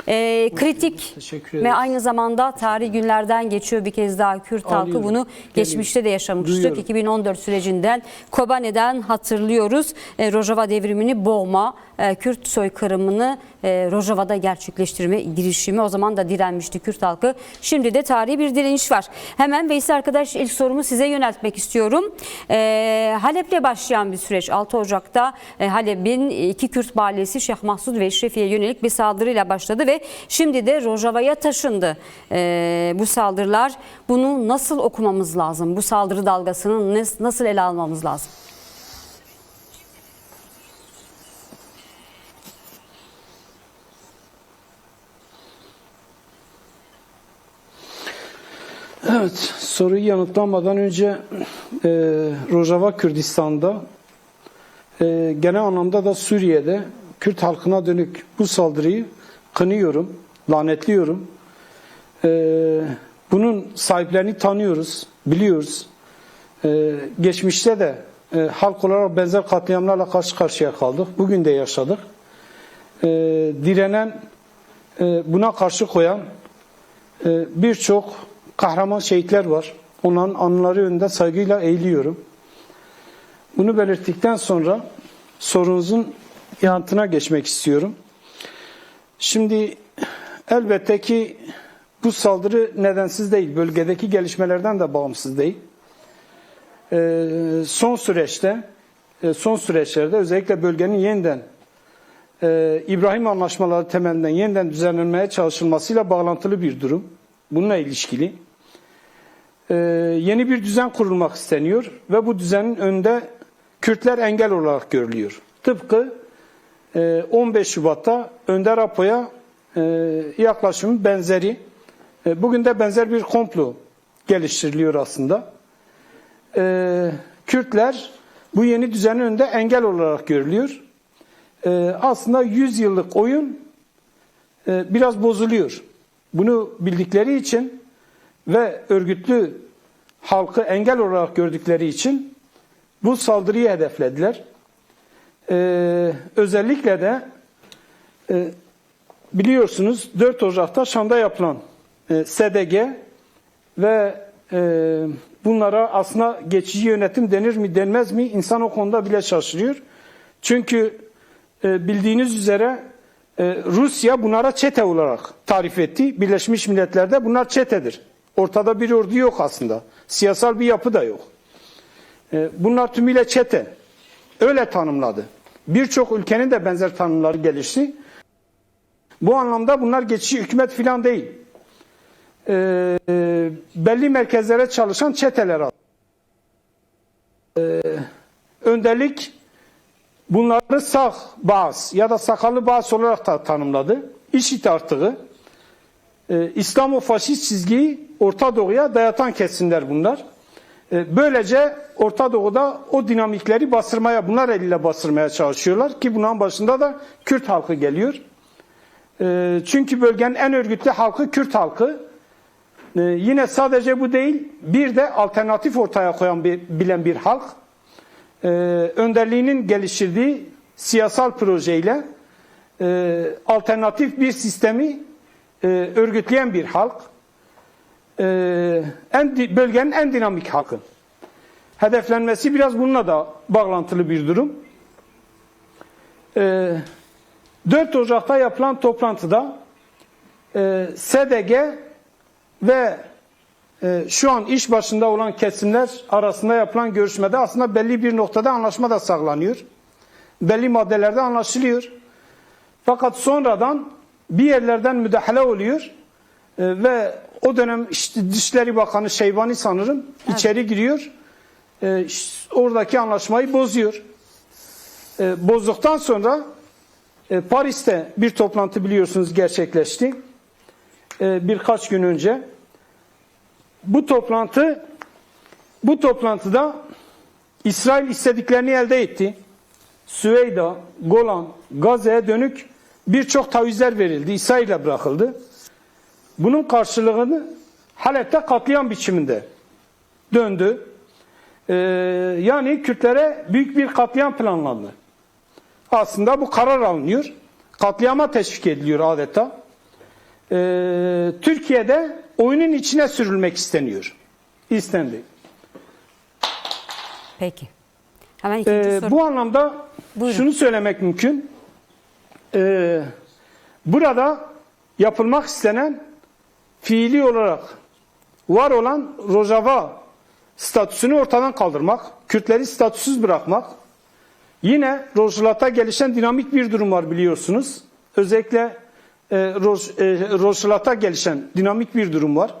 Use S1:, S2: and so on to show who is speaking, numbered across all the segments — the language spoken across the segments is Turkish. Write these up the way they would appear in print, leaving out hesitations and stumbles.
S1: Kritik ve aynı zamanda tarihi günlerden geçiyor bir kez daha Kürt halkı bunu geçmişte de yaşamıştık. 2014 sürecinden Kobane'den hatırlıyoruz. Rojava devrimini boğma, Kürt soykırımını Rojava'da gerçekleştirme girişimi, o zaman da direnmişti Kürt halkı. Şimdi de tarihi bir direniş var. Hemen Veysel arkadaş, ilk sorumu size yöneltmek istiyorum. Halep'le başlayan bir süreç. 6 Ocak'ta Halep'in iki Kürt mahallesi Şeyh Mahsud ve Eşrefi'ye yönelik bir saldırıyla başladı ve şimdi de Rojava'ya taşındı bu saldırılar. Bunu nasıl okumamız lazım? Bu saldırı dalgasını nasıl ele almamız lazım?
S2: Evet, soruyu yanıtlamadan önce Rojava Kürdistan'da genel anlamda da Suriye'de Kürt halkına dönük bu saldırıyı kınıyorum, lanetliyorum. Bunun sahiplerini tanıyoruz, biliyoruz. Geçmişte de halk olarak benzer katliamlarla karşı karşıya kaldık. Bugün de yaşadık. Direnen, buna karşı koyan birçok kahraman şehitler var. Onların anıları önünde saygıyla eğiliyorum. Bunu belirttikten sonra sorunuzun yanıtına geçmek istiyorum. Şimdi elbette ki bu saldırı nedensiz değil. Bölgedeki gelişmelerden de bağımsız değil. Son süreçlerde özellikle bölgenin yeniden İbrahim Anlaşmaları temelinden yeniden düzenlenmeye çalışılmasıyla bağlantılı bir durum. Bununla ilişkili. Yeni bir düzen kurulmak isteniyor ve bu düzenin önünde Kürtler engel olarak görülüyor. Tıpkı 15 Şubat'ta Önder Apo'ya yaklaşımın benzeri. Bugün de benzer bir komplo geliştiriliyor aslında. Kürtler bu yeni düzenin önünde engel olarak görülüyor. Aslında 100 yıllık oyun biraz bozuluyor. Bunu bildikleri için ve örgütlü halkı engel olarak gördükleri için bu saldırıyı hedeflediler. Özellikle de biliyorsunuz 4 Ocak'ta Şam'da yapılan SDG ve bunlara aslında geçici yönetim denir mi denmez mi, insan o konuda bile şaşırıyor. Çünkü bildiğiniz üzere Rusya bunlara çete olarak tarif etti. Birleşmiş Milletler'de bunlar çetedir. Ortada bir ordu yok aslında. Siyasal bir yapı da yok. Bunlar tümüyle çete. Öyle tanımladı. Birçok ülkenin de benzer tanımları gelişti. Bu anlamda bunlar geçici hükümet filan değil. Belli merkezlere çalışan çeteler. Önderlik bunları sağ Baas ya da sakallı Baas olarak da tanımladı. İşit artığı, İslamo-faşist çizgiyi Orta Doğu'ya dayatan kesimler bunlar. Böylece Orta Doğu'da o dinamikleri bastırmaya, bunlar eliyle bastırmaya çalışıyorlar ki bunun başında da Kürt halkı geliyor. Çünkü bölgenin en örgütlü halkı Kürt halkı. Yine sadece bu değil, bir de alternatif ortaya koyan bilen bir halk. Önderliğinin geliştirdiği siyasal projeyle alternatif bir sistemi örgütleyen bir halk. Bölgenin en dinamik halkı. Hedeflenmesi biraz bununla da bağlantılı bir durum. 4 Ocak'ta yapılan toplantıda SDG ve şu an iş başında olan kesimler arasında yapılan görüşmede aslında belli bir noktada anlaşma da sağlanıyor. Belli maddelerde anlaşılıyor. Fakat sonradan bir yerlerden müdahale oluyor ve o dönem işte Dışişleri Bakanı Şeybani sanırım içeri giriyor. Oradaki anlaşmayı bozuyor. Bozduktan sonra Paris'te bir toplantı biliyorsunuz gerçekleşti. Birkaç gün önce. Bu toplantıda İsrail istediklerini elde etti. Süveyda, Golan, Gazze'ye dönük birçok tavizler verildi. İsrail'e bırakıldı. Bunun karşılığını Halep'te katliam biçiminde döndü. Yani Kürtlere büyük bir katliam planlandı. Aslında bu karar alınıyor. Katliama teşvik ediliyor adeta. Türkiye'de oyunun içine sürülmek istendi.
S1: Peki. Hemen ikinci soru.
S2: Bu anlamda
S1: Buyurun.
S2: şunu söylemek mümkün. Burada yapılmak istenen fiili olarak var olan Rojava statüsünü ortadan kaldırmak, Kürtleri statüsüz bırakmak. Yine Rojava'da gelişen dinamik bir durum var biliyorsunuz. Özellikle Rojava'da gelişen dinamik bir durum var.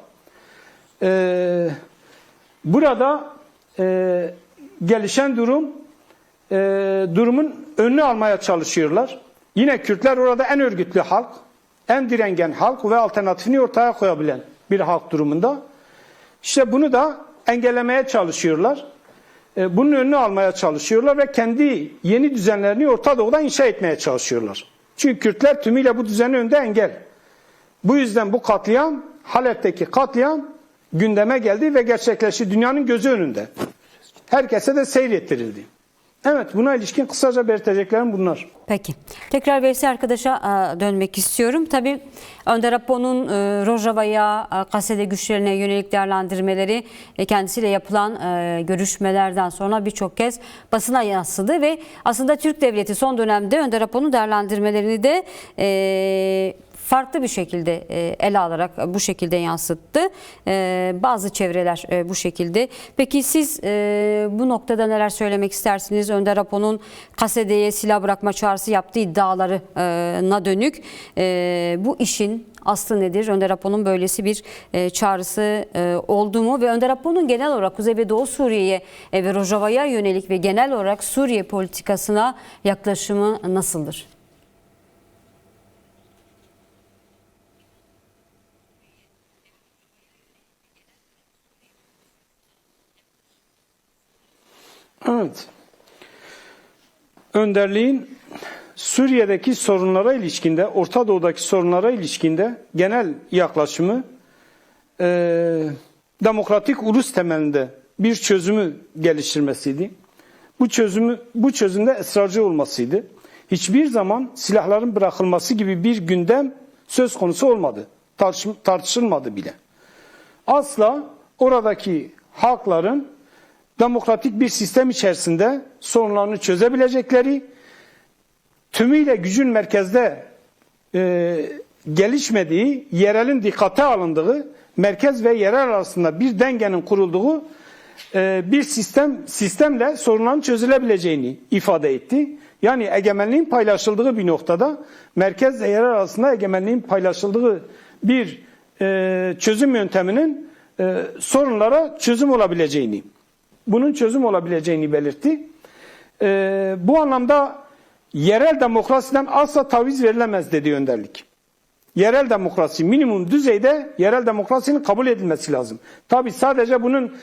S2: Burada gelişen durumun önünü almaya çalışıyorlar. Yine Kürtler orada en örgütlü halk, en direngen halk ve alternatifini ortaya koyabilen bir halk durumunda. İşte bunu da engellemeye çalışıyorlar. Bunun önünü almaya çalışıyorlar ve kendi yeni düzenlerini Orta Doğu'da inşa etmeye çalışıyorlar. Çünkü Kürtler tümüyle bu düzenin önünde engel. Bu yüzden bu katliam, Halep'teki katliam gündeme geldi ve gerçekleşti dünyanın gözü önünde. Herkese de seyrettirildi. Evet, buna ilişkin kısaca belirteceklerim bunlar.
S1: Peki. Tekrar Veysel arkadaşa dönmek istiyorum. Tabii Önder Apo'nun Rojava'ya, Kasede güçlerine yönelik değerlendirmeleri kendisiyle yapılan görüşmelerden sonra birçok kez basına yansıdı ve aslında Türk Devleti son dönemde Önder Apo'nun değerlendirmelerini de farklı bir şekilde ele alarak bu şekilde yansıttı. Bazı çevreler bu şekilde. Peki siz bu noktada neler söylemek istersiniz? Önder Apo'nun Kasede'ye silah bırakma çağrısı yaptığı iddialarına dönük bu işin aslı nedir? Önder Apo'nun böylesi bir çağrısı oldu mu? Ve Önder Apo'nun genel olarak Kuzey ve Doğu Suriye'ye ve Rojava'ya yönelik ve genel olarak Suriye politikasına yaklaşımı nasıldır?
S2: Evet. Önderliğin Suriye'deki sorunlara ilişkinde, Orta Doğu'daki sorunlara ilişkinde genel yaklaşımı demokratik ulus temelinde bir çözümü geliştirmesiydi. Bu çözümde ısrarcı olmasıydı. Hiçbir zaman silahların bırakılması gibi bir gündem söz konusu olmadı. Tartışılmadı bile. Asla oradaki halkların demokratik bir sistem içerisinde sorunlarını çözebilecekleri, tümüyle gücün merkezde gelişmediği, yerelin dikkate alındığı, merkez ve yerel arasında bir dengenin kurulduğu bir sistemle sorunların çözülebileceğini ifade etti. Yani egemenliğin paylaşıldığı bir noktada merkez ve yerel arasında egemenliğin paylaşıldığı bir çözüm yönteminin sorunlara çözüm olabileceğini, bunun çözüm olabileceğini belirtti. Bu anlamda yerel demokrasiden asla taviz verilemez dedi önderlik. Yerel demokrasi minimum düzeyde yerel demokrasinin kabul edilmesi lazım. Tabi sadece bunun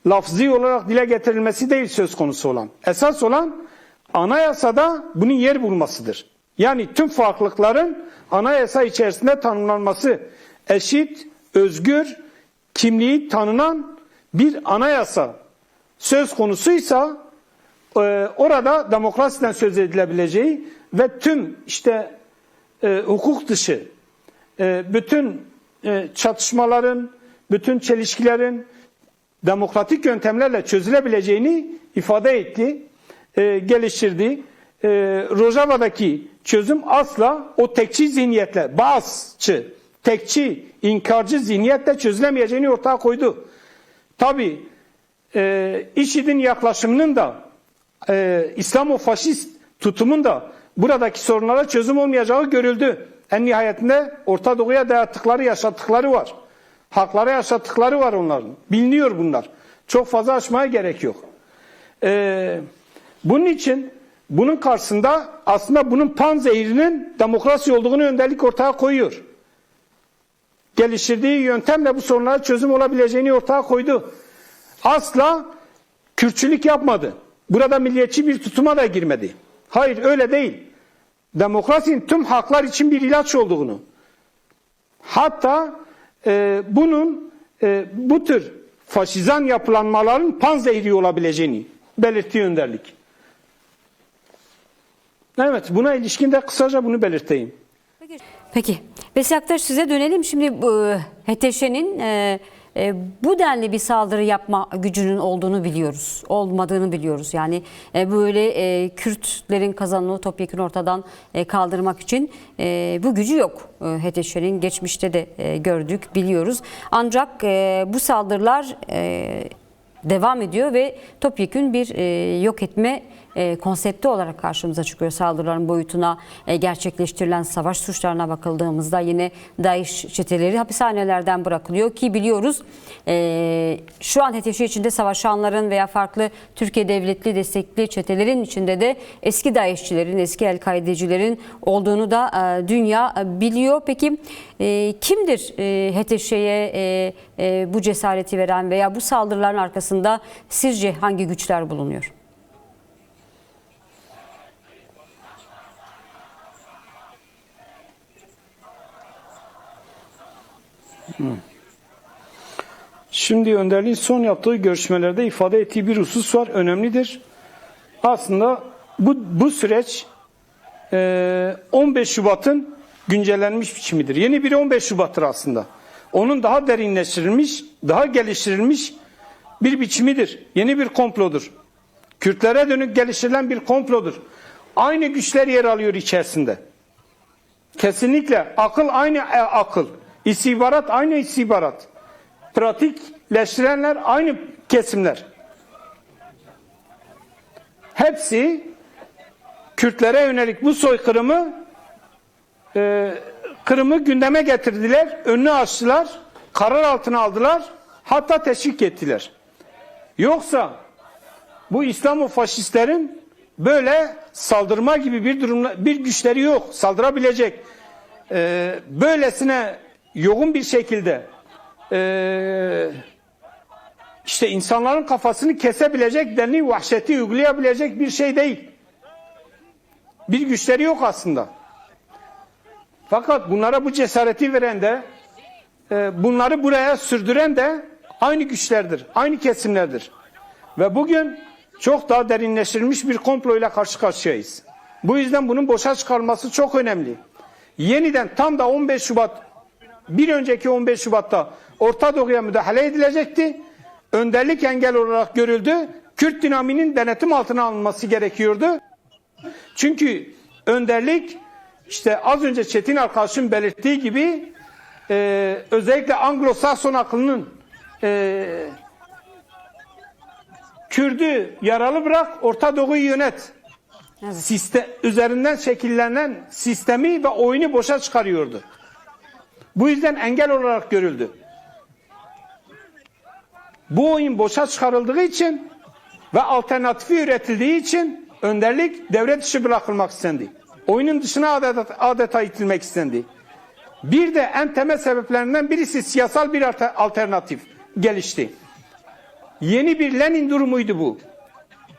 S2: lafzi olarak dile getirilmesi değil söz konusu olan. Esas olan anayasada bunun yer bulmasıdır. Yani tüm farklılıkların anayasa içerisinde tanımlanması, eşit, özgür, kimliği tanınan bir anayasa söz konusuysa orada demokrasiden söz edilebileceği ve tüm hukuk dışı bütün çatışmaların, bütün çelişkilerin demokratik yöntemlerle çözülebileceğini ifade etti, geliştirdi. Rojava'daki çözüm asla o tekçi zihniyetle, Baasçı, tekçi, inkarcı zihniyetle çözülemeyeceğini ortaya koydu. Tabii IŞİD'in yaklaşımının da İslamo-faşist tutumun da buradaki sorunlara çözüm olmayacağı görüldü. En nihayetinde Orta Doğu'ya dayattıkları, yaşattıkları var. Halklara yaşattıkları var onların. Biliniyor bunlar. Çok fazla açmaya gerek yok. Bunun için bunun karşısında aslında bunun panzehirinin demokrasi olduğunu önderlik ortaya koyuyor. Geliştirdiği yöntemle bu sorunlara çözüm olabileceğini ortaya koydu. Asla Kürtçülük yapmadı. Burada milliyetçi bir tutuma da girmedi. Hayır, öyle değil. Demokrasinin tüm halklar için bir ilaç olduğunu, hatta bu tür faşizan yapılanmaların panzehiri olabileceğini belirttiği önderlik. Evet, buna ilişkin de kısaca bunu belirteyim.
S1: Peki, Vesi Aktaş, size dönelim. Şimdi bu HTŞ'nin bu denli bir saldırı yapma gücünün olduğunu biliyoruz. Olmadığını biliyoruz. Yani böyle Kürtlerin kazanımını topyekun ortadan kaldırmak için bu gücü yok. HTŞ'nin geçmişte de gördük, biliyoruz. Ancak bu saldırılar devam ediyor ve topyekün bir yok etme konsepti olarak karşımıza çıkıyor. Saldırıların boyutuna, gerçekleştirilen savaş suçlarına bakıldığımızda yine DAEŞ çeteleri hapishanelerden bırakılıyor ki biliyoruz şu an HTŞ içinde savaşanların veya farklı Türkiye devletli destekli çetelerin içinde de eski DAEŞ'çilerin, eski El-Kaidecilerin olduğunu da dünya biliyor. Peki kimdir HTŞ'ye bu cesareti veren veya bu saldırıların arkasında sizce hangi güçler bulunuyor?
S2: Şimdi önderliğin son yaptığı görüşmelerde ifade ettiği bir husus var, önemlidir. Aslında bu süreç 15 Şubat'ın güncellenmiş biçimidir. Yeni bir 15 Şubat'tır aslında. Onun daha derinleştirilmiş, daha geliştirilmiş bir biçimidir. Yeni bir komplodur. Kürtlere dönük geliştirilen bir komplodur. Aynı güçler yer alıyor içerisinde. Kesinlikle akıl aynı akıl. İstihbarat aynı istihbarat. Pratikleştirenler aynı kesimler. Hepsi Kürtlere yönelik bu soykırımı gündeme getirdiler, önünü açtılar, karar altına aldılar, hatta teşvik ettiler. Yoksa bu İslamofaşistlerin böyle saldırma gibi bir güçleri yok, saldırabilecek. Böylesine yoğun bir şekilde işte insanların kafasını kesebilecek denli vahşeti uygulayabilecek bir şey değil. Bir güçleri yok aslında. Fakat bunlara bu cesareti veren de bunları buraya sürdüren de aynı güçlerdir, aynı kesimlerdir. Ve bugün çok daha derinleştirilmiş bir komployla karşı karşıyayız. Bu yüzden bunun boşa çıkarılması çok önemli. Yeniden tam da 15 Şubat, bir önceki 15 Şubat'ta Orta Doğu'ya müdahale edilecekti. Önderlik engel olarak görüldü. Kürt dinaminin denetim altına alınması gerekiyordu. Çünkü önderlik işte az önce Çetin arkadaşım belirttiği gibi özellikle Anglo-Sakson aklının Kürt'ü yaralı bırak, Orta Doğu'yu yönet. Evet. Üzerinden şekillenen sistemi ve oyunu boşa çıkarıyordu. Bu yüzden engel olarak görüldü. Bu oyun boşa çıkarıldığı için ve alternatifi üretildiği için önderlik devre dışı bırakılmak istendi. Oyunun dışına adeta itilmek istendi. Bir de en temel sebeplerinden birisi siyasal bir alternatif gelişti. Yeni bir Lenin durumuydu bu.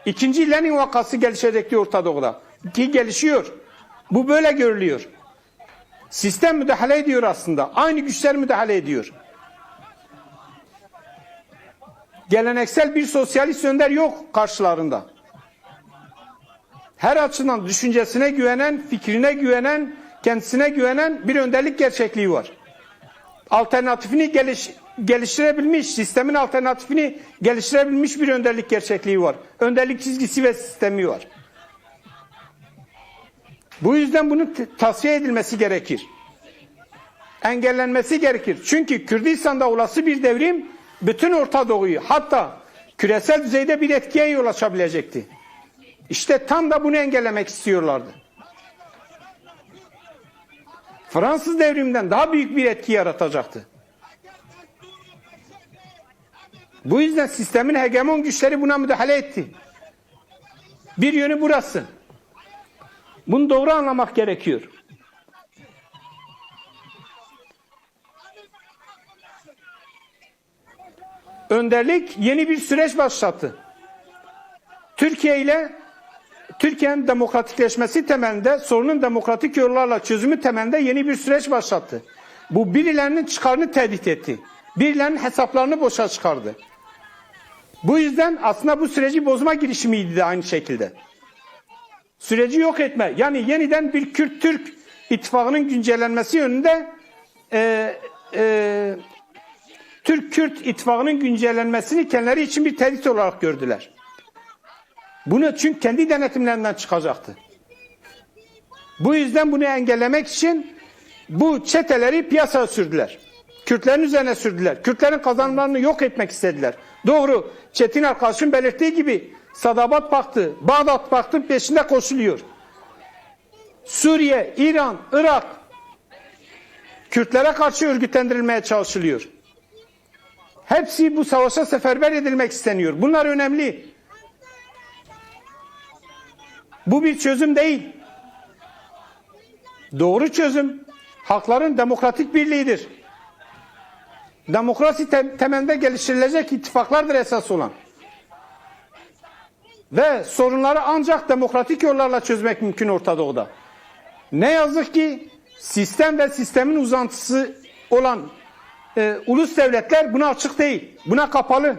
S2: İkinci Lenin vakası gelişecekti Orta Doğu'da. Ki gelişiyor. Bu böyle görülüyor. Sistem müdahale ediyor aslında. Aynı güçler müdahale ediyor. Geleneksel bir sosyalist önder yok karşılarında. Her açıdan düşüncesine güvenen, fikrine güvenen, kendisine güvenen bir önderlik gerçekliği var. Alternatifini geliştirebilmiş, sistemin alternatifini geliştirebilmiş bir önderlik gerçekliği var. Önderlik çizgisi ve sistemi var. Bu yüzden bunun tasfiye edilmesi gerekir. Engellenmesi gerekir. Çünkü Kürdistan'da olası bir devrim bütün Orta Doğu'yu, hatta küresel düzeyde bir etkiye yol açabilecekti. İşte tam da bunu engellemek istiyorlardı. Fransız devriminden daha büyük bir etki yaratacaktı. Bu yüzden sistemin hegemon güçleri buna müdahale etti. Bir yönü burası. Bunu doğru anlamak gerekiyor. Önderlik yeni bir süreç başlattı. Türkiye'nin demokratikleşmesi temelinde, sorunun demokratik yollarla çözümü temelinde yeni bir süreç başlattı. Bu birilerinin çıkarını tehdit etti. Birilerinin hesaplarını boşa çıkardı. Bu yüzden aslında bu süreci bozma girişimiydi de aynı şekilde. Süreci yok etme, yani yeniden bir Kürt-Türk ittifakının güncellenmesi yönünde Kürt ittifakının güncellenmesini kendileri için bir tehdit olarak gördüler. Bunu çünkü kendi denetimlerinden çıkacaktı. Bu yüzden bunu engellemek için bu çeteleri piyasaya sürdüler. Kürtlerin üzerine sürdüler. Kürtlerin kazanımlarını yok etmek istediler. Doğru. Çetin arkadaşım belirttiği gibi Sadabat Paktı, Bağdat Paktı peşinde koşuluyor. Suriye, İran, Irak Kürtlere karşı örgütlendirilmeye çalışılıyor. Hepsi bu savaşa seferber edilmek isteniyor. Bunlar önemli. Bu bir çözüm değil. Doğru çözüm halkların demokratik birliğidir. Demokrasi temelinde geliştirilecek ittifaklardır esas olan. Ve sorunları ancak demokratik yollarla çözmek mümkün Orta Doğu'da. Ne yazık ki sistem ve sistemin uzantısı olan ulus devletler buna açık değil. Buna kapalı.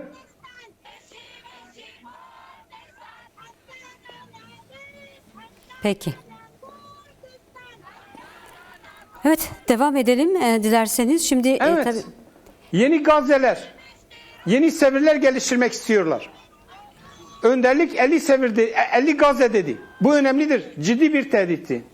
S1: Peki. Evet, devam edelim dilerseniz. Şimdi
S2: Evet.
S1: tabii
S2: Yeni Gazze'ler, yeni sevirler geliştirmek istiyorlar. Önderlik 50 sevirdi, 50 Gazze dedi. Bu önemlidir. Ciddi bir tehditti.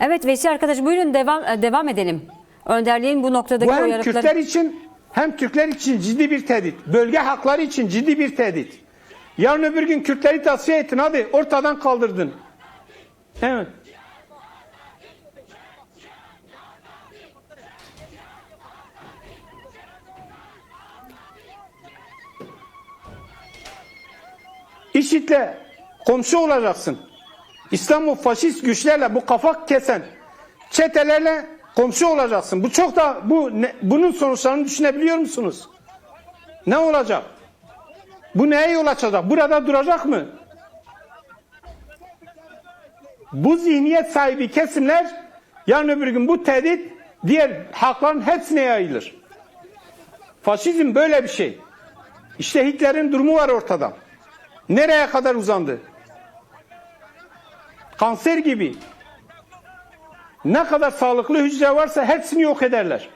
S1: evet Veysi arkadaş, buyurun devam edelim. Önderliğin bu noktadaki
S2: Bu hem
S1: uyarıkları.
S2: Kürtler için hem Türkler için ciddi bir tehdit. Bölge hakları için ciddi bir tehdit. Yarın öbür gün Kürtleri tasfiye ettin, hadi ortadan kaldırdın. Evet. IŞİD'le komşu olacaksın. İstanbul faşist güçlerle, bu kafa kesen çetelerle komşu olacaksın. Bu çok da bunun sonuçlarını düşünebiliyor musunuz? Ne olacak? Bu neye yol açacak? Burada duracak mı? Bu zihniyet sahibi kesimler yarın öbür gün bu tehdit diğer halkların hepsine yayılır. Faşizm böyle bir şey. İşte Hitler'in durumu var ortada. Nereye kadar uzandı? Kanser gibi. Ne kadar sağlıklı hücre varsa hepsini yok ederler.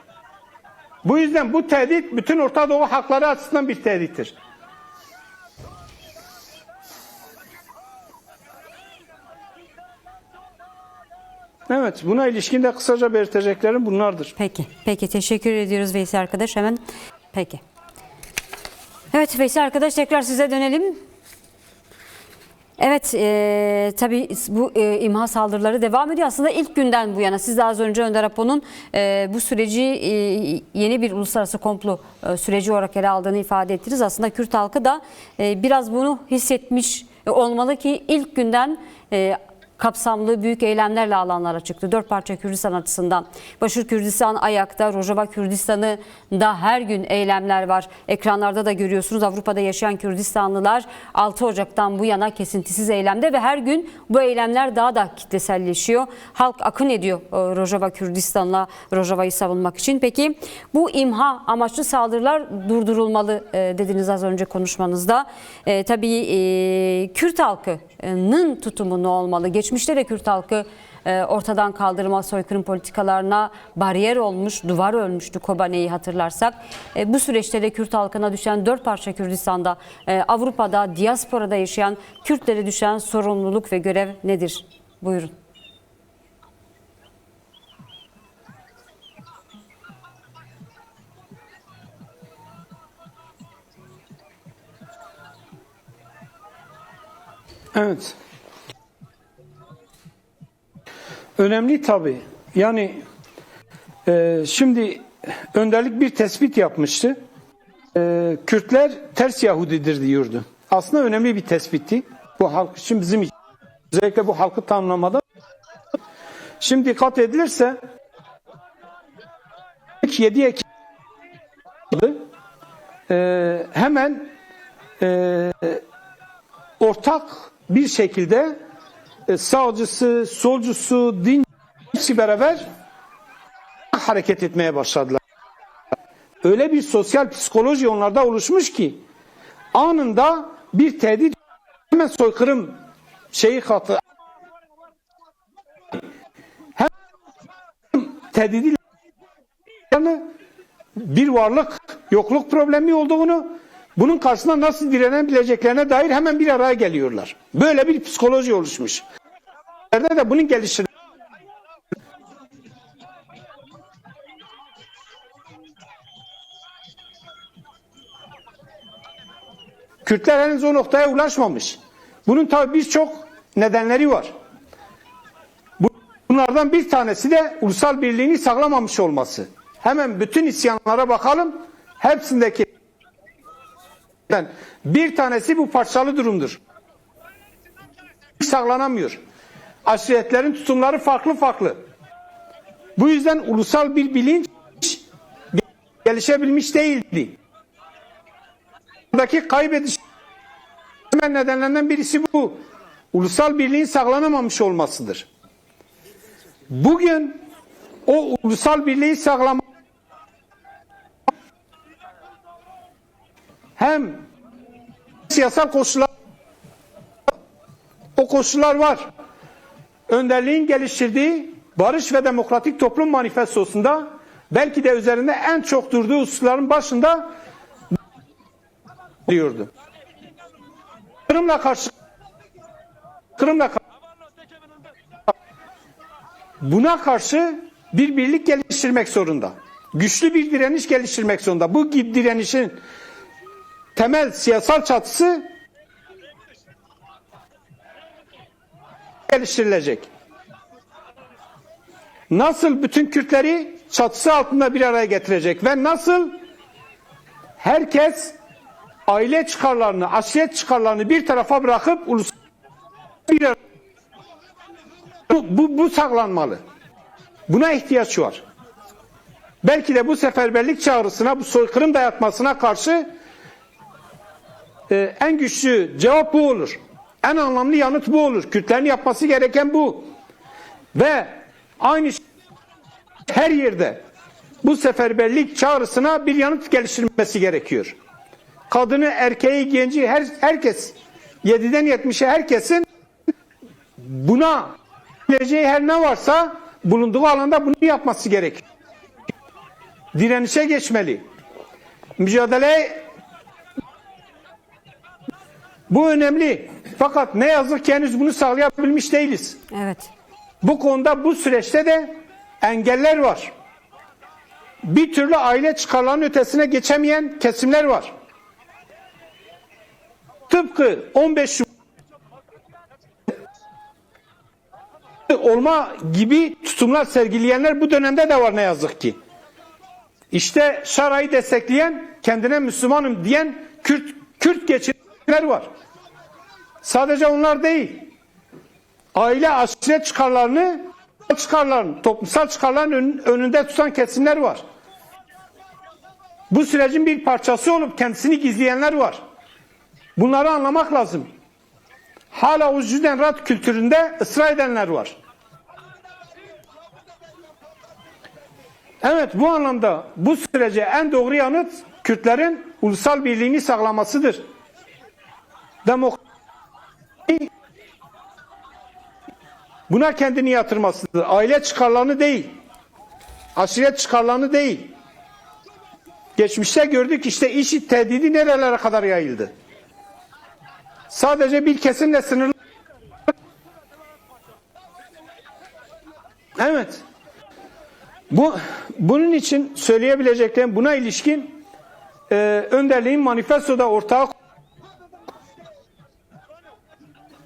S2: Bu yüzden bu tehdit bütün Orta Doğu halkları açısından bir tehdittir. Evet, buna ilişkin de kısaca belirteceklerim bunlardır.
S1: Peki teşekkür ediyoruz Veysi arkadaş. Hemen peki. Evet Veysi arkadaş, tekrar size dönelim. Evet, tabii bu imha saldırıları devam ediyor. Aslında ilk günden bu yana siz de az önce Önder Apo'nun bu süreci yeni bir uluslararası komplo süreci olarak ele aldığını ifade ettiniz. Aslında Kürt halkı da biraz bunu hissetmiş olmalı ki ilk günden kapsamlı büyük eylemlerle alanlara çıktı. 4 parça Kürdistan açısından. Başur Kürdistan ayakta, Rojava Kürdistan'da her gün eylemler var. Ekranlarda da görüyorsunuz, Avrupa'da yaşayan Kürdistanlılar 6 Ocak'tan bu yana kesintisiz eylemde ve her gün bu eylemler daha da kitleselleşiyor. Halk akın ediyor Rojava Kürdistan'la Rojava'yı savunmak için. Peki bu imha amaçlı saldırılar durdurulmalı dediniz az önce konuşmanızda. Tabii Kürt halkının tutumu ne olmalı? Geçmişte de Kürt halkı ortadan kaldırma, soykırım politikalarına bariyer olmuş, duvar örmüştü Kobane'yi hatırlarsak. Bu süreçte de Kürt halkına düşen 4 parça Kürdistan'da, Avrupa'da, diasporada yaşayan Kürtlere düşen sorumluluk ve görev nedir? Buyurun.
S2: Evet. Önemli tabii. Yani şimdi önderlik bir tespit yapmıştı. Kürtler ters Yahudidir diyordu. Aslında önemli bir tespitti. Bu halk için, bizim için. Özellikle bu halkı tanımlamada. Şimdi dikkat edilirse 7 Ekim hemen ortak bir şekilde sağcısı, solcusu, dinci beraber hareket etmeye başladılar. Öyle bir sosyal psikoloji onlarda oluşmuş ki anında bir tehdit, hemen soykırım katı. tehdidi bir varlık, yokluk problemi olduğunu, bunun karşısında nasıl direnebileceklerine dair hemen bir araya geliyorlar. Böyle bir psikoloji oluşmuş. De bunun geliştirilmesi. Kürtler henüz o noktaya ulaşmamış. Bunun tabii birçok nedenleri var. Bunlardan bir tanesi de ulusal birliğini sağlamamış olması. Hemen bütün isyanlara bakalım. Hepsindeki bir tanesi bu parçalı durumdur. Sağlanamıyor. Aşiretlerin tutumları farklı. Bu yüzden ulusal bir bilinç gelişebilmiş değildi. Buradaki kaybediş nedenlerinden birisi bu. Ulusal birliğin sağlanamamış olmasıdır. Bugün o ulusal birliği sağlamak hem siyasal koşullar, o koşullar var. Önderliğin geliştirdiği Barış ve Demokratik Toplum Manifestosu'nda belki de üzerinde en çok durduğu hususların başında diyordu. Kırım'la karşı buna karşı bir birlik geliştirmek zorunda. Güçlü bir direniş geliştirmek zorunda. Bu direnişin temel siyasal çatısı geliştirilecek. Nasıl bütün Kürtleri çatısı altında bir araya getirecek ve nasıl herkes aile çıkarlarını, aşiret çıkarlarını bir tarafa bırakıp ulusal bir bu sağlanmalı. Buna ihtiyaç var. Belki de bu seferberlik çağrısına, bu soykırım dayatmasına karşı en güçlü cevap bu olur. En anlamlı yanıt bu olur. Kürtlerin yapması gereken bu. Ve aynı her yerde bu seferberlik çağrısına bir yanıt geliştirilmesi gerekiyor. Kadını, erkeği, genci, herkes 7'den 70'e herkesin buna bileceği her ne varsa bulunduğu alanda bunu yapması gerekiyor. Direnişe geçmeli. Mücadele bu önemli. Fakat ne yazık ki henüz bunu sağlayabilmiş değiliz.
S1: Evet.
S2: Bu konuda bu süreçte de engeller var. Bir türlü aile çıkarlarının ötesine geçemeyen kesimler var. Tıpkı 15 Şubat olma gibi tutumlar sergileyenler bu dönemde de var ne yazık ki. İşte şarayı destekleyen, kendine Müslümanım diyen Kürt geçirenler var. Sadece onlar değil. Aile aşiret çıkarlarını, toplumsal çıkarların önünde tutan kesimler var. Bu sürecin bir parçası olup kendisini gizleyenler var. Bunları anlamak lazım. Hala o Judenrat kültüründe ısrar edenler var. Evet, bu anlamda bu sürece en doğru yanıt Kürtlerin ulusal birliğini sağlamasıdır. Demokrasi buna kendini yatırmasıdır. Aile çıkarlarını değil, aşiret çıkarlarını değil. Geçmişte gördük işte IŞİD tehdidi nerelere kadar yayıldı. Sadece bir kesimle sınırlı. Evet. Bunun için söyleyebileceklerim buna ilişkin önderliğin manifestoda ortağı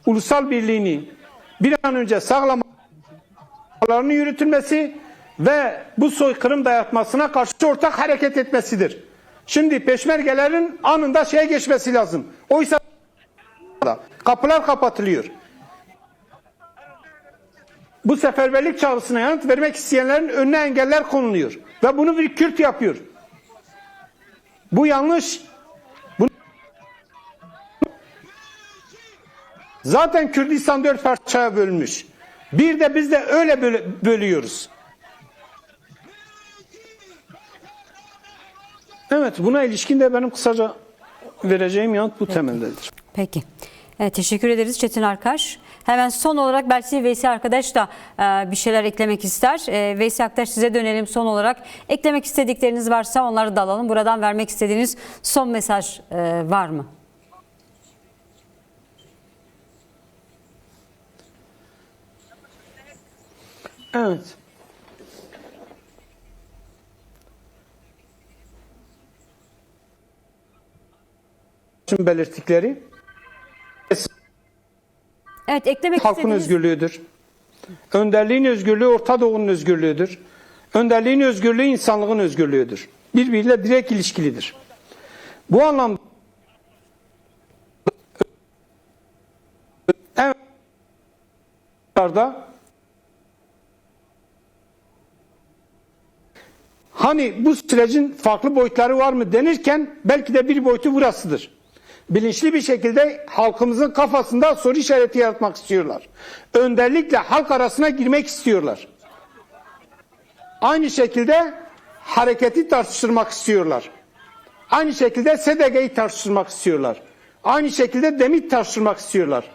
S2: ulusal birliğini bir an önce sağlamalarını yürütülmesi ve bu soykırım dayatmasına karşı ortak hareket etmesidir. Şimdi peşmergelerin anında şeye geçmesi lazım. Oysa kapılar kapatılıyor. Bu seferberlik çağrısına yanıt vermek isteyenlerin önüne engeller konuluyor. Ve bunu bir Kürt yapıyor. Bu yanlış. Zaten Kürdistan 4 parçaya bölünmüş. Bir de biz de öyle bölüyoruz. Evet, buna ilişkin de benim kısaca vereceğim yanıt bu temeldedir.
S1: Peki. Teşekkür ederiz Çetin Arkaş. Hemen son olarak belki Veysi arkadaş da bir şeyler eklemek ister. Veysi arkadaş, size dönelim son olarak. Eklemek istedikleriniz varsa onları da alalım. Buradan vermek istediğiniz son mesaj var mı?
S2: Evet. Şimdi belirttikleri
S1: Evet, eklemek
S2: halkın
S1: istediğiniz...
S2: özgürlüğüdür. Önderliğin özgürlüğü Orta Doğu'nun özgürlüğüdür. Önderliğin özgürlüğü insanlığın özgürlüğüdür. Birbiriyle direkt ilişkilidir. Bu anlamda hani bu sürecin farklı boyutları var mı denirken belki de bir boyutu burasıdır. Bilinçli bir şekilde halkımızın kafasında soru işareti yaratmak istiyorlar. Önderlikle halk arasına girmek istiyorlar. Aynı şekilde hareketi tartıştırmak istiyorlar. Aynı şekilde SDG'yi tartıştırmak istiyorlar. Aynı şekilde DEMİT tartıştırmak istiyorlar.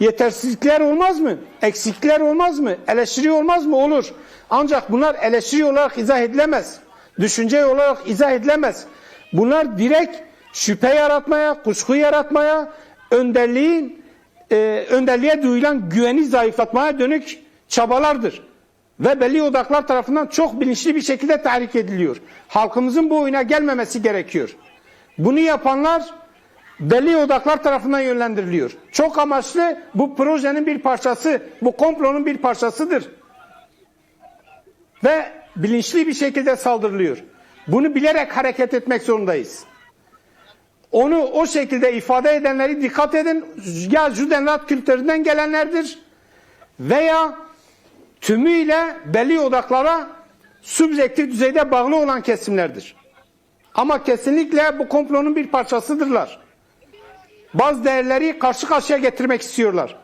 S2: Yetersizlikler olmaz mı? Eksiklikler olmaz mı? Eleştiri olmaz mı? Olur. Ancak bunlar eleştiri olarak izah edilemez. Düşünce olarak izah edilemez. Bunlar direkt şüphe yaratmaya, kuşku yaratmaya, önderliğe duyulan güveni zayıflatmaya dönük çabalardır. Ve belli odaklar tarafından çok bilinçli bir şekilde tahrik ediliyor. Halkımızın bu oyuna gelmemesi gerekiyor. Bunu yapanlar belli odaklar tarafından yönlendiriliyor. Çok amaçlı bu projenin bir parçası, bu komplonun bir parçasıdır. Ve bilinçli bir şekilde saldırılıyor. Bunu bilerek hareket etmek zorundayız. Onu o şekilde ifade edenleri dikkat edin. Ya Judenrat kültüründen gelenlerdir veya tümüyle belli odaklara subjektif düzeyde bağlı olan kesimlerdir. Ama kesinlikle bu komplonun bir parçasıdırlar. Bazı değerleri karşı karşıya getirmek istiyorlar.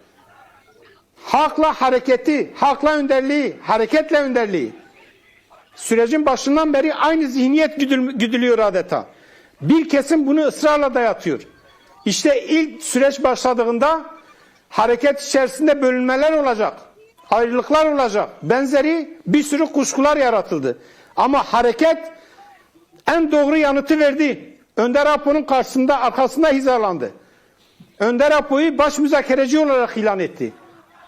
S2: Hakla hareketi, hakla önderliği, hareketle önderliği. Sürecin başından beri aynı zihniyet güdülüyor adeta. Bir kesim bunu ısrarla dayatıyor. İşte ilk süreç başladığında hareket içerisinde bölünmeler olacak, ayrılıklar olacak, benzeri bir sürü kuşkular yaratıldı. Ama hareket en doğru yanıtı verdi. Önder Apo'nun karşısında, arkasında hizalandı. Önder Apo'yu baş müzakereci olarak ilan etti.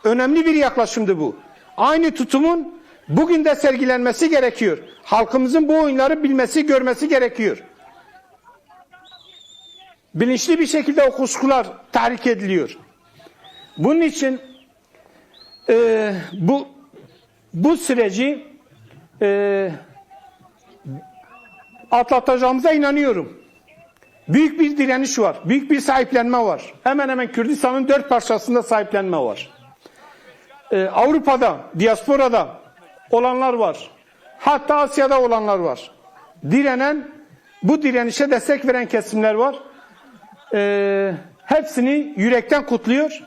S2: Önemli bir yaklaşımdı bu. Aynı tutumun bugün de sergilenmesi gerekiyor. Halkımızın bu oyunları bilmesi, görmesi gerekiyor. Bilinçli bir şekilde o kuşkular tahrik ediliyor. Bunun için bu süreci atlatacağımıza inanıyorum. Büyük bir direniş var. Büyük bir sahiplenme var. Hemen hemen Kürdistan'ın 4 parçasında sahiplenme var. Avrupa'da, diasporada olanlar var. Hatta Asya'da olanlar var. Direnen, bu direnişe destek veren kesimler var. Hepsini yürekten kutluyor.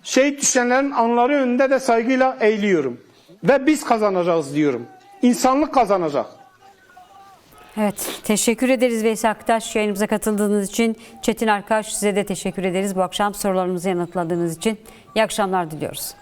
S2: Şehit düşenlerin anıları önünde de saygıyla eğiliyorum. Ve biz kazanacağız diyorum. İnsanlık kazanacak.
S1: Evet, teşekkür ederiz Veysi Aktaş yayınımıza katıldığınız için. Çetin Arkaş, size de teşekkür ederiz bu akşam sorularımızı yanıtladığınız için. İyi akşamlar diliyoruz.